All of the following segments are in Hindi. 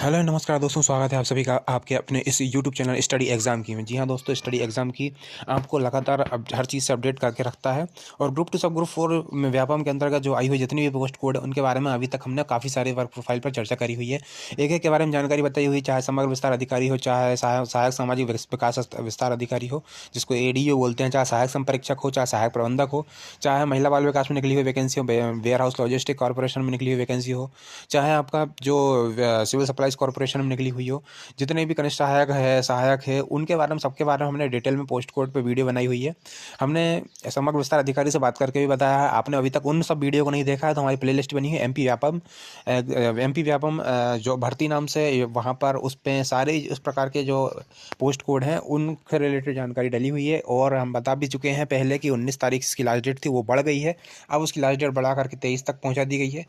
हेलो नमस्कार दोस्तों, स्वागत है आप सभी का आपके अपने इस यूट्यूब चैनल स्टडी एग्ज़ाम की में। जी हाँ दोस्तों, स्टडी एग्ज़ाम की आपको लगातार हर चीज़ से अपडेट करके रखता है। और ग्रुप टू सब ग्रुप 4 में व्यापम के अंतर्गत जो आई हुई जितनी भी पोस्ट कोड है उनके बारे में अभी तक हमने काफ़ी सारे वर्क प्रोफाइल पर चर्चा करी हुई है। एक एक के बारे में जानकारी बताई हुई, चाहे समग्र विस्तार अधिकारी हो, चाहे सहायक सामाजिक विकास विस्तार अधिकारी हो जिसको ADO बोलते हैं, चाहे सहायक संपरीक्षक हो, चाहे सहायक प्रबंधक हो, चाहे महिला बाल विकास में निकली हुई वैकेंसी हो, वेयर हाउस लॉजिस्टिक कॉर्पोरेशन में निकली हुई वैकेंसी हो, चाहे आपका जो सिविल सप्लाईज कॉर्पोरेशन में निकली हुई हो, जितने भी कनिष्ठ सहायक है उनके बारे में, सबके बारे में हमने डिटेल में पोस्ट कोड पे वीडियो बनाई हुई है। हमने समग्र विस्तार अधिकारी से बात करके भी बताया है। आपने अभी तक उन सब वीडियो को नहीं देखा है तो हमारी प्लेलिस्ट बनी है MP व्यापम जो भर्ती नाम से, वहाँ पर उस पर सारे उस प्रकार के जो पोस्ट कोड हैं उनके रिलेटेड जानकारी डली हुई है। और हम बता भी चुके हैं पहले कि 19 तारीख इसकी लास्ट डेट थी, वो बढ़ गई है। अब उसकी लास्ट डेट बढ़ा करके 23 तक पहुंचा दी गई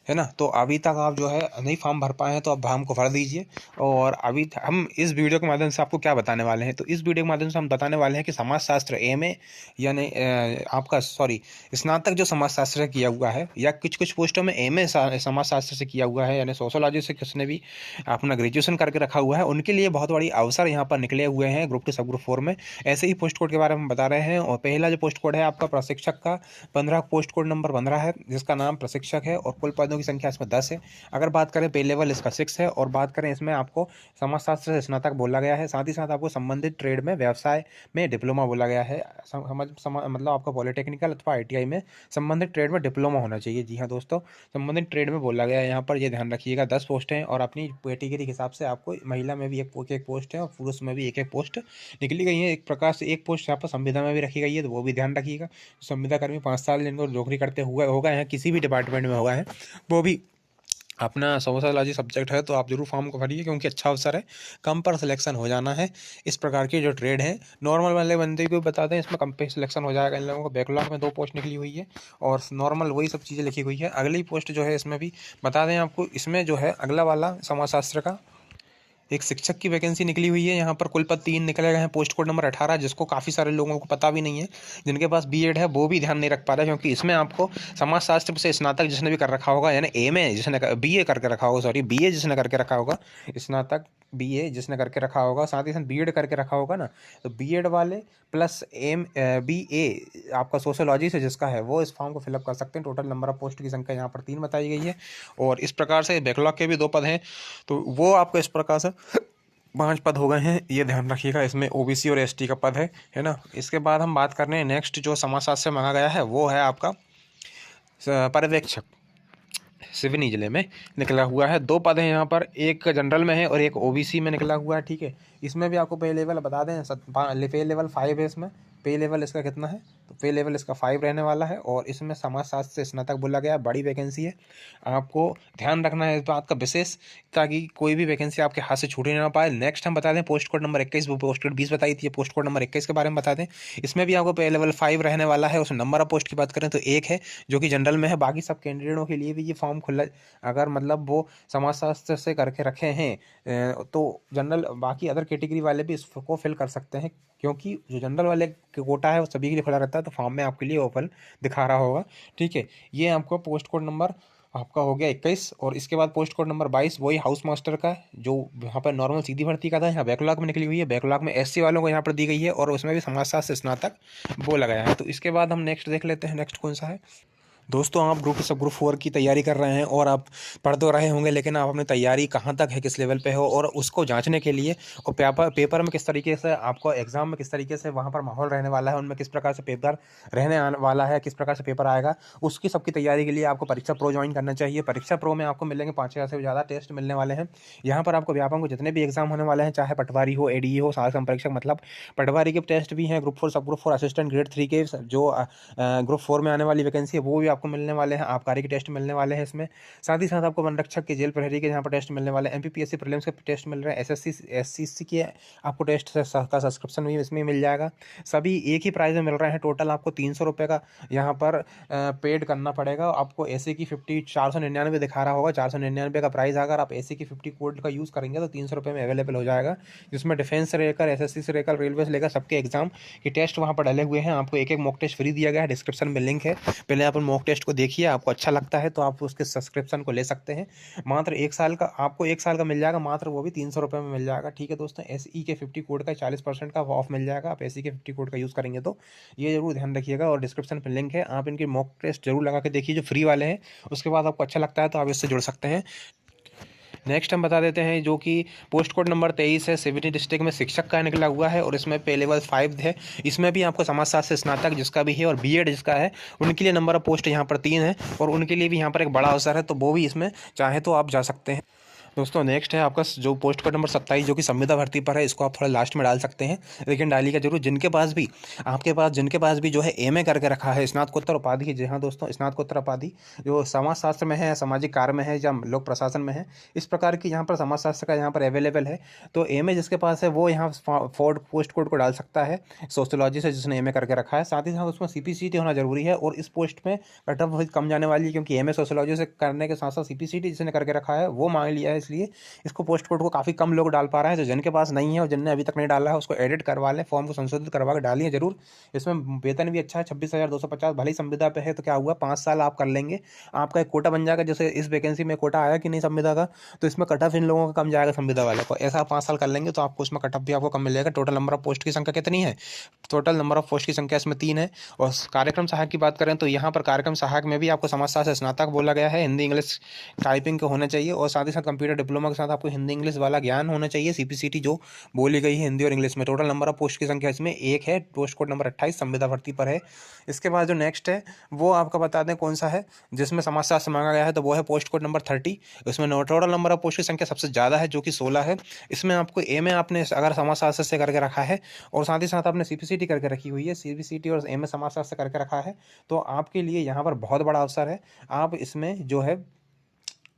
है ना। तो अभी तक आप जो है नहीं फॉर्म भर पाए हैं तो अब फॉर्म को भर दीजिए। और अभी हम इस वीडियो के माध्यम से आपको क्या बताने वाले हैं, तो इस वीडियो के माध्यम से हम बताने वाले हैं कि समाजशास्त्र MA यानी आपका स्नातक जो समाजशास्त्र किया हुआ है, या कुछ कुछ पोस्टों में MA समाजशास्त्र से किया हुआ है, यानी सोशोलॉजी से किसने भी अपना ग्रेजुएशन करके रखा हुआ है, उनके लिए बहुत बड़ी अवसर यहाँ पर निकले हुए हैं ग्रुप टू सब ग्रुप 4 में। ऐसे ही पोस्ट कोड के बारे में बता रहे हैं। और पहला जो पोस्ट कोड है आपका प्रशिक्षक का 15 पोस्ट कोड नंबर 15 है, जिसका नाम प्रशिक्षक है, और कुल पदों की संख्या इसमें 10 है। अगर बात करें पे लेवल इसका 6 है, और बात करें इसमें आपको समाजशास्त्र से स्नातक बोला गया है। साथ ही साथ आपको संबंधित ट्रेड में व्यवसाय में डिप्लोमा बोला गया है। मतलब आपका पॉलिटेक्निकल अथवा ITI में संबंधित ट्रेड में डिप्लोमा होना चाहिए। जी हाँ दोस्तों, संबंधित ट्रेड में बोला गया है यहाँ पर, ये ध्यान रखिएगा। 10 पोस्ट हैं और अपनी कैटेगरी के हिसाब से आपको महिला में भी एक पोस्ट है और पुरुष में भी एक पोस्ट निकली गई है। एक प्रकार से एक पोस्ट यहाँ पर संविदा में भी रखी गई है, तो वो भी ध्यान रखिएगा। संविदा कर्मी 5 साल जिनको नौकरी करते हुए होगा है, किसी भी डिपार्टमेंट में होगा है, वो भी अपना सोशोलॉजी सब्जेक्ट है तो आप जरूर फॉर्म को भरिए, क्योंकि अच्छा अवसर है, कम पर सिलेक्शन हो जाना है। इस प्रकार की जो ट्रेड है, नॉर्मल वाले बंदे को बता दें इसमें कम पे सिलेक्शन हो जाएगा। इन लोगों को बैकलॉग में 2 पोस्ट निकली हुई है और नॉर्मल वही सब चीज़ें लिखी हुई है। अगली पोस्ट जो है इसमें भी बता दें आपको, इसमें जो है अगला वाला समाजशास्त्र का एक शिक्षक की वैकेंसी निकली हुई है। यहाँ पर कुल पद 3 निकले गए हैं, पोस्ट कोड नंबर 18, जिसको काफ़ी सारे लोगों को पता भी नहीं है। जिनके पास B.Ed है वो भी ध्यान नहीं रख पा रहे, क्योंकि इसमें आपको समाजशास्त्र से स्नातक जिसने भी कर रखा होगा, यानी MA जिसने BA करके रखा होगा, BA जिसने करके रखा होगा, स्नातक BA जिसने करके रखा होगा, साथ ही साथ B.Ed करके रखा होगा ना, तो B.Ed वाले प्लस BA आपका सोशोलॉजी से जिसका है, वो इस फॉर्म को फिलअप कर सकते हैं। टोटल नंबर ऑफ पोस्ट की संख्या यहाँ पर 3 बताई गई है। और इस प्रकार से बैकलॉग के भी 2 पद हैं, तो वो आपको इस प्रकार से 5 पद हो गए हैं, ये ध्यान रखिएगा। इसमें OBC और ST का पद है ना। इसके बाद हम बात कर रहे हैं नेक्स्ट जो समाजशास्त्र से मांगा गया है, वो है आपका पर्यवेक्षक। सिवनी जिले में निकला हुआ है। 2 पद हैं यहाँ पर, एक जनरल में है और एक OBC में निकला हुआ है। ठीक है, इसमें भी आपको पे लेवल बता दें, पे लेवल 5 है। इसमें पे लेवल इसका कितना है, तो पे लेवल इसका 5 रहने वाला है। और इसमें समाजशास्त्र से स्नातक बोला गया, बड़ी वैकेंसी है। आपको ध्यान रखना है इस बात का विशेष, ताकि कोई भी वैकेंसी आपके हाथ से छूटे ना पाए। नेक्स्ट हम बता दें पोस्ट कोड नंबर 21, वो पोस्ट कोड 20 बताई थी, पोस्ट कोड नंबर 21 के बारे में बता दें। इसमें भी आपको पे लेवल 5 रहने वाला है। उसमें नंबर ऑफ पोस्ट की बात करें तो 1 है, जो कि जनरल में है। बाकी सब कैंडिडेटों के लिए भी ये फॉर्म खुला, अगर मतलब वो समाजशास्त्र से करके रखे हैं तो जनरल, बाकी अदर कैटेगरी वाले भी इसको फिल कर सकते हैं, क्योंकि जो जनरल वाले कोटा है वो सभी के लिए खुला रहता है। तो फॉर्म में आपके लिए ओपन दिखा रहा होगा। ठीक है, ये आपको पोस्ट कोड नंबर आपका हो गया 21। और इसके बाद पोस्ट कोड नंबर 22 वही हाउस मास्टर का, जो यहाँ पर नॉर्मल सीधी भर्ती का था, यहाँ बैकलॉग में निकली हुई है। बैकलॉग में SC वालों को यहाँ पर दी गई है, और उसमें भी समाजशास्त्र स्नातक बोला गया है। तो इसके बाद हम नेक्स्ट देख लेते हैं, नेक्स्ट कौन सा है। दोस्तों, आप ग्रुप 4 की तैयारी कर रहे हैं और आप पढ़ तो रहे होंगे, लेकिन आप अपनी तैयारी कहाँ तक है, किस लेवल पे हो, और उसको जांचने के लिए, और पेपर में किस तरीके से आपको एग्जाम में किस तरीके से वहाँ पर माहौल रहने वाला है, उनमें किस प्रकार से पेपर रहने वाला है, किस प्रकार से पेपर आएगा, उसकी सबकी तैयारी के लिए आपको परीक्षा प्रो ज्वाइन करना चाहिए। परीक्षा प्रो में आपको मिलेंगे 5000 से ज़्यादा टेस्ट मिलने वाले हैं। यहाँ पर आपको व्यापम को जितने भी एग्जाम होने वाले हैं, चाहे पटवारी हो, ADE हो, सहायक संपरीक्षक, मतलब पटवारी के टेस्ट भी हैं, ग्रुप 4 सब ग्रुप 4 असिस्टेंट ग्रेड 3 के जो ग्रुप 4 में आने वाली वैकेंसी है वो भी आपको मिलने वाले हैं। आबकारी के टेस्ट मिलने वाले हैं इसमें। साथ ही साथ आपको वन रक्षक के, जेल प्रहरी के यहाँ पर टेस्ट मिलने वाले हैं। MPPSC प्रीलिम्स के टेस्ट मिल रहे हैं। SSC SCC के आपको टेस्ट का सब्सक्रिप्शन भी इसमें मिल जाएगा। सभी एक ही प्राइस में मिल रहे हैं। टोटल आपको 300 रुपये का यहाँ पर पेड करना पड़ेगा। आपको AC की 499 दिखा रहा होगा, 499 का प्राइस। अगर आप AC की 50 कोड का यूज़ करेंगे तो 300 रुपये में अवेलेबल हो जाएगा, जिसमें डिफेंस से लेकर SSC से लेकर रेलवे से लेकर सबके एग्जाम के टेस्ट वहाँ पर डले हुए हैं। आपको एक मॉक टेस्ट फ्री दिया गया है, डिस्क्रिप्शन में लिंक है। पहले आप मॉक मॉक टेस्ट को देखिए, आपको अच्छा लगता है तो आप उसके सब्सक्रिप्शन को ले सकते हैं। मात्र 1 साल का आपको 1 साल का मिल जाएगा, मात्र वो भी 300 रुपये में मिल जाएगा। ठीक है दोस्तों, SE के 50 कोड का 40% का ऑफ मिल जाएगा। आप SE के 50 कोड का यूज़ करेंगे तो ये जरूर ध्यान रखिएगा। और डिस्क्रिप्शन पर लिंक है, आप इनकी मॉक टेस्ट जरूर लगा के देखिए जो फ्री वाले हैं। उसके बाद आपको अच्छा लगता है तो आप इससे जुड़ सकते हैं। नेक्स्ट हम बता देते हैं जो कि पोस्ट कोड नंबर 23 है, सिवनी डिस्ट्रिक्ट में शिक्षक का निकला हुआ है और इसमें पे लेवल 5 है। इसमें भी आपको समाजशास्त्र से स्नातक जिसका भी है और BEd जिसका है उनके लिए नंबर ऑफ पोस्ट यहाँ पर 3 है और उनके लिए भी यहाँ पर एक बड़ा अवसर है, तो वो भी इसमें चाहे तो आप जा सकते हैं। दोस्तों नेक्स्ट है आपका जो पोस्ट कोड नंबर 27 जो कि संविदा भर्ती पर है। इसको आप थोड़ा लास्ट में डाल सकते हैं, लेकिन डालिएगा जरूर। जिनके पास भी जो है MA करके रखा है, स्नातकोत्तर उपाधि है। जी हाँ दोस्तों, स्नातकोत्तर उपाधि जो समाजशास्त्र में है, सामाजिक कार्य में है या लोक प्रशासन में है, इस प्रकार की यहाँ पर समाजशास्त्र का यहाँ पर अवेलेबल है। तो MA जिसके पास है वो यहाँ फोर्ड पोस्ट कोड को डाल सकता है, सोशियोलॉजी से जिसने MA करके रखा है। साथ ही साथ उसमें CPCT होना जरूरी है और इस पोस्ट में कट ऑफ बहुत कम जाने वाली है, क्योंकि MA सोशियोलॉजी से करने के साथ साथ CPCT जिसने करके रखा है वो मांग लिया है, इसलिए इसको पोस्ट कोड को काफ़ी कम लोग डाल पा रहे हैं। तो जिनके पास नहीं है और जिनने अभी तक नहीं डाला है उसको एडिट करवा लें, फॉर्म को संशोधित करवा के डालिए जरूर। इसमें वेतन भी अच्छा है, 26,250। भले ही संविदा पे है तो क्या हुआ, 5 साल आप कर लेंगे, आपका एक कोटा बन जाएगा। जैसे इस वैकेंसी में कोटा आया कि नहीं संविदा का, तो इसमें कट ऑफ इन लोगों का कम जाएगा संविदा वाले को। ऐसा 5 साल कर लेंगे तो आपको उसमें कट ऑफ भी आपको कम मिल जाएगा। टोटल नंबर ऑफ पोस्ट की संख्या कितनी है, टोटल नंबर ऑफ पोस्ट की संख्या इसमें 3 है। और कार्यक्रम सहायक की बात करें तो यहाँ पर कार्यक्रम सहायक में भी आपको समाजशास्त्र स्नातक बोला गया है, हिंदी इंग्लिश टाइपिंग का होना चाहिए और साथ ही साथ कंप्यूटर डिप्लोमा के साथ आपको हिंदी इंग्लिश वाला ज्ञान होना चाहिए। CPCT जो बोली गई है हिंदी और इंग्लिश में। टोटल नंबर ऑफ पोस्ट की संख्या इसमें 1 है, पोस्ट कोड नंबर 28 संविदा भर्ती पर है। इसके बाद जो नेक्स्ट है वो आपका बता दें कौन सा है जिसमें समाजशास्त्र मांगा गया है, तो वो है पोस्ट कोड नंबर 30। इसमें टोटल नंबर ऑफ पोस्ट की संख्या सबसे ज़्यादा है जो कि 16 है। इसमें आपको MA आपने अगर समाजशास्त्र से करके रखा है और साथ ही साथ आपने CPCT करके रखी हुई है, CPCT और MA समाजशास्त्र करके रखा है, तो आपके लिए यहाँ पर बहुत बड़ा अवसर है। आप इसमें जो है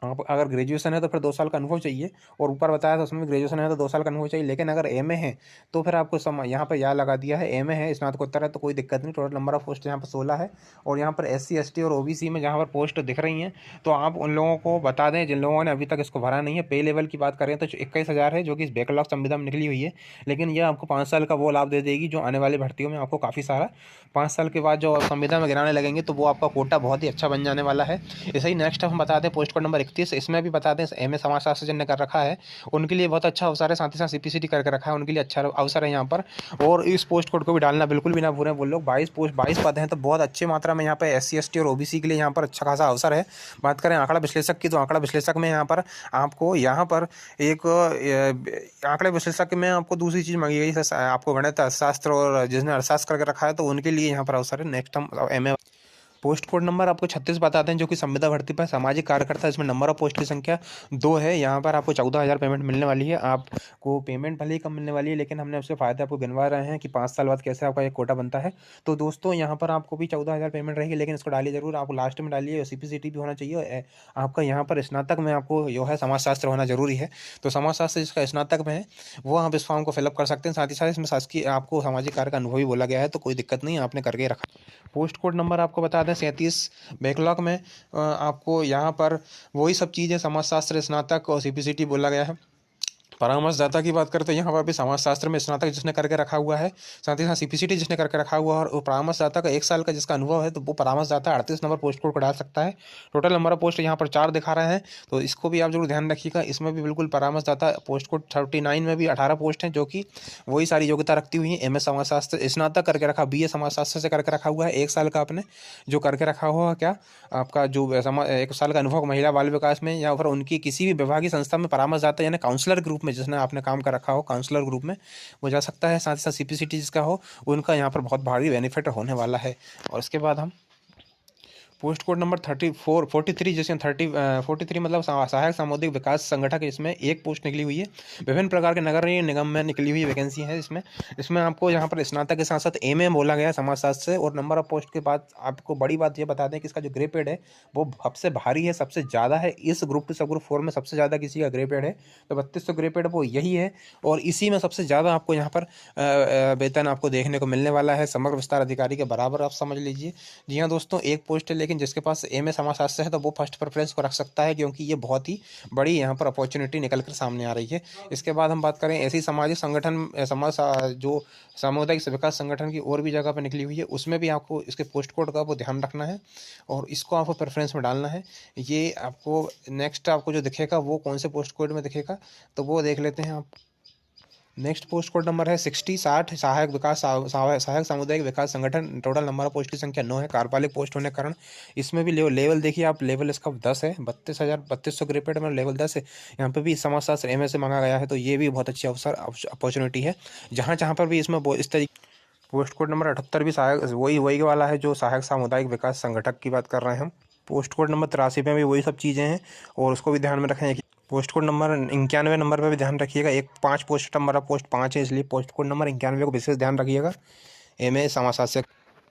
आप अगर ग्रेजुएशन है तो फिर 2 साल का अनुभव चाहिए, और ऊपर बताया था उसमें भी ग्रेजुएशन है तो 2 साल का अनुभव चाहिए। लेकिन अगर MA है तो फिर आपको यहाँ पर यह लगा दिया है, MA है स्नातकोत्तर है तो कोई दिक्कत नहीं। टोटल नंबर ऑफ पोस्ट यहाँ पर 16 है। और यहाँ पर SC ST और OBC में जहाँ पर पोस्ट दिख रही हैं तो आप उन लोगों को बता दें जिन लोगों ने अभी तक इसको भरा नहीं है। पे लेवल की बात करें तो 21,000 है जो कि इस बैकलॉग संविदा में निकली हुई है, लेकिन यह आपको 5 साल का वो लाभ दे देगी जो आने वाली भर्तियों में आपको काफ़ी सारा 5 साल के बाद जो संविदा में गिराने लगेंगे तो वो आपका कोटा बहुत ही अच्छा बन जाने वाला है। ऐसे ही नेक्स्ट हम बता दें पोस्ट कोड नंबर 31। इसमें भी बता दें MA समाजशास्त्र जिनने कर रखा है उनके लिए बहुत अच्छा अवसर है, साथ ही साथ CPCT करके रखा है उनके लिए अच्छा अवसर है यहाँ पर। और इस पोस्ट कोड को भी डालना बिल्कुल भी ना भूलें। वो लोग 22 पद हैं तो बहुत अच्छी मात्रा में यहाँ पर SC ST और OBC के लिए यहाँ पर अच्छा खासा अवसर है। बात करें आंकड़ा विश्लेषक की तो आंकड़ा विश्लेषक में यहाँ पर आपको एक आंकड़ा विश्लेषक में आपको दूसरी चीज़ मांगी गई है, आपको गणित अर्थशास्त्र और जिसने अर्थशास्त्र करके रखा है तो उनके लिए यहाँ पर अवसर है। नेक्स्ट हम MA पोस्ट कोड नंबर आपको 36 बताते हैं जो कि संविदा भर्ती पर सामाजिक कार्यकर्ता, इसमें नंबर ऑफ पोस्ट की संख्या 2 है। यहाँ पर आपको 14,000 पेमेंट मिलने वाली है। आपको पेमेंट भले ही कम मिलने वाली है, लेकिन हमने उसके फायदे आपको गिनवा रहे हैं कि 5 साल बाद कैसे आपका एक कोटा बनता है। तो दोस्तों यहाँ पर आपको भी 14,000 पेमेंट रहेगी, लेकिन इसको डालिए जरूर, आप लास्ट में डालिए। CPCT भी होना चाहिए। आपका यहाँ पर स्नातक में आपको जो है समाजशास्त्र होना जरूरी है। तो समाजशास्त्र जिसका स्नातक में है वो आप इस फॉर्म को फिलअप कर सकते हैं। साथ ही साथ इसमें शासकीय आपको सामाजिक कार्य का अनुभव भी बोला गया है, तो कोई दिक्कत नहीं, आपने करके रखा। पोस्ट कोड नंबर आपको बता दें 37 बैकलॉग में आपको यहाँ पर वही सब चीज़ें समाजशास्त्र स्नातक और CPCT बोला गया है। परामर्शदाता की बात करते हैं यहाँ पर भी समाजशास्त्र में स्नातक जिसने करके रखा हुआ है, साथ ही साथ CPCT जिसने करके रखा हुआ है और परामर्शदाता का 1 साल का जिसका अनुभव है तो वो परामर्शदाता 38 नंबर पोस्ट कोड को डाल सकता है। टोटल नंबर ऑफ पोस्ट यहाँ पर 4 दिखा रहे हैं, तो इसको भी आप जरूर ध्यान रखिएगा। इसमें भी बिल्कुल परामर्शदाता पोस्ट कोड 39 में भी 18 पोस्ट हैं जो कि वही सारी योग्यता रखती हुई है। MA समाजशास्त्र स्नातक करके रखा, BA समाजशास्त्र से करके रखा हुआ है, 1 साल का आपने जो करके रखा हुआ क्या आपका जो 1 साल का अनुभव महिला बाल विकास में या फिर उनकी किसी भी विभागीय संस्था में परामर्शदाता यानी काउंसलर के रूप में जिसने आपने काम कर रखा हो, काउंसलर ग्रुप में वो जा सकता है। साथ ही साथ CPCT जिसका हो उनका यहाँ पर बहुत भारी बेनिफिट होने वाला है। और इसके बाद हम पोस्ट कोड नंबर 43 जिसमें 43 मतलब सहायक सामुदायिक विकास संगठक, इसमें एक पोस्ट निकली हुई है। विभिन्न प्रकार के नगर निगम में निकली हुई वैकेंसी है। इसमें आपको यहाँ पर स्नातक के साथ साथ MA बोला गया है समाजशास्त्र से। और नंबर ऑफ पोस्ट के बाद आपको बड़ी बात ये बता दें कि इसका जो ग्रे पेड है वो सबसे भारी है, सबसे ज़्यादा है। इस ग्रुप 2 सब ग्रुप 4 में सबसे ज़्यादा किसी का ग्रे पेड है तो 3200 ग्रे पेड वो यही है। और इसी में सबसे ज़्यादा आपको यहाँ पर वेतन आपको देखने को मिलने वाला है। समग्र विस्तार अधिकारी के बराबर आप समझ लीजिए। जी हाँ दोस्तों, एक पोस्ट है लेकिन लेकिन जिसके पास एम ए समाजशास्त्र है तो वो फर्स्ट प्रेफरेंस को रख सकता है, क्योंकि ये बहुत ही बड़ी यहाँ पर अपॉर्चुनिटी निकल कर सामने आ रही है। इसके बाद हम बात करें ऐसी सामाजिक संगठन जो सामुदायिक विकास संगठन की और भी जगह पर निकली हुई है, उसमें भी आपको इसके पोस्ट कोड का वो ध्यान रखना है और इसको आपको प्रेफरेंस में डालना है। ये आपको नेक्स्ट आपको जो दिखेगा वो कौन से पोस्ट कोड में दिखेगा, तो वो देख लेते हैं आप। नेक्स्ट पोस्ट कोड नंबर है 6060 सहायक सामुदायिक विकास संगठन। टोटल नंबर ऑफ पोस्ट की संख्या 9 है। कार्यपालिक पोस्ट होने के कारण इसमें भी लेवल देखिए आप, लेवल इसका 10 है। 32,3200 ग्रेपेड में लेवल 10 है। यहाँ पे भी समाजशास्त्र एमए से मांगा गया है, तो ये भी बहुत अच्छी अपॉर्चुनिटी है। जहाँ जहाँ पर भी इसमें इस तरीके पोस्ट कोड नंबर 78 भी सहायक वही वाला है जो सहायक सामुदायिक विकास संगठक की बात कर रहे हैं हम। पोस्ट कोड नंबर 83 में भी वही सब चीज़ें हैं और उसको भी ध्यान में रखें। पोस्ट कोड नंबर 91 नंबर पर भी ध्यान रखिएगा। 5 पोस्ट नंबर पोस्ट 5 है, इसलिए पोस्ट कोड नंबर 91 को विशेष ध्यान रखिएगा। एमए समाजशास्त्र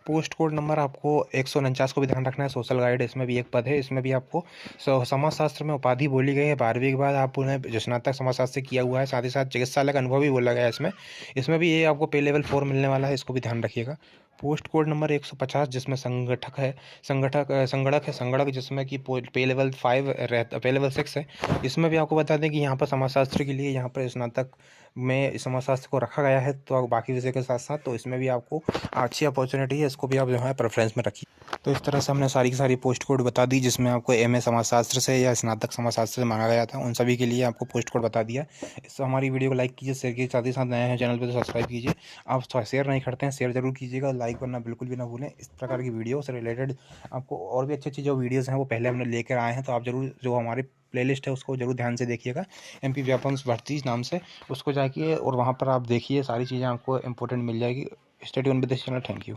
पोस्ट कोड नंबर आपको 149 को भी ध्यान रखना है। सोशल गाइड, इसमें भी एक पद है। इसमें भी आपको समाजशास्त्र में उपाधि बोली गई है 12वीं के बाद आप उन्हें जो स्नातक समाजशास्त्र किया हुआ है, साथ ही साथ चिकित्सालय का अनुभव भी बोला गया है इसमें भी ये आपको पे लेवल 4 मिलने वाला है, इसको भी ध्यान रखिएगा। पोस्ट कोड नंबर 150 जिसमें संगठक है, संगणक जिसमें कि पे लेवल 5 रहता, पे लेवल 6 है। इसमें भी आपको बता दें कि यहाँ पर समाजशास्त्र के लिए यहाँ पर स्नातक में समाजशास्त्र को रखा गया है, तो बाकी विषय के साथ साथ तो इसमें भी आपको अच्छी अपॉर्चुनिटी है, इसको भी आप जो है प्रेफरेंस में रखिए। तो इस तरह से हमने सारी की सारी पोस्ट कोड बता दी जिसमें आपको एमए समाजशास्त्र से या स्नातक समाजशास्त्र से मांगा गया था, उन सभी के लिए आपको पोस्ट कोड बता दिया। इस हमारी वीडियो को लाइक कीजिए, शेयर कीजिए, साथ ही साथ नए हैं चैनल पर तो सब्सक्राइब कीजिए। आप शेयर नहीं करते हैं, शेयर जरूर कीजिएगा, लाइक करना बिल्कुल भी ना भूलें। इस प्रकार की वीडियो से रिलेटेड आपको और भी अच्छी अच्छी जो वीडियोज़ हैं वो पहले हमने लेकर आए हैं, तो आप जरूर जो हमारे प्लेलिस्ट है उसको जरूर ध्यान से देखिएगा। एमपी व्यापम भर्ती नाम से उसको जाइए और वहाँ पर आप देखिए, सारी चीज़ें आपको इंपॉर्टेंट मिल जाएगी। Stay tuned with this channel. Thank you.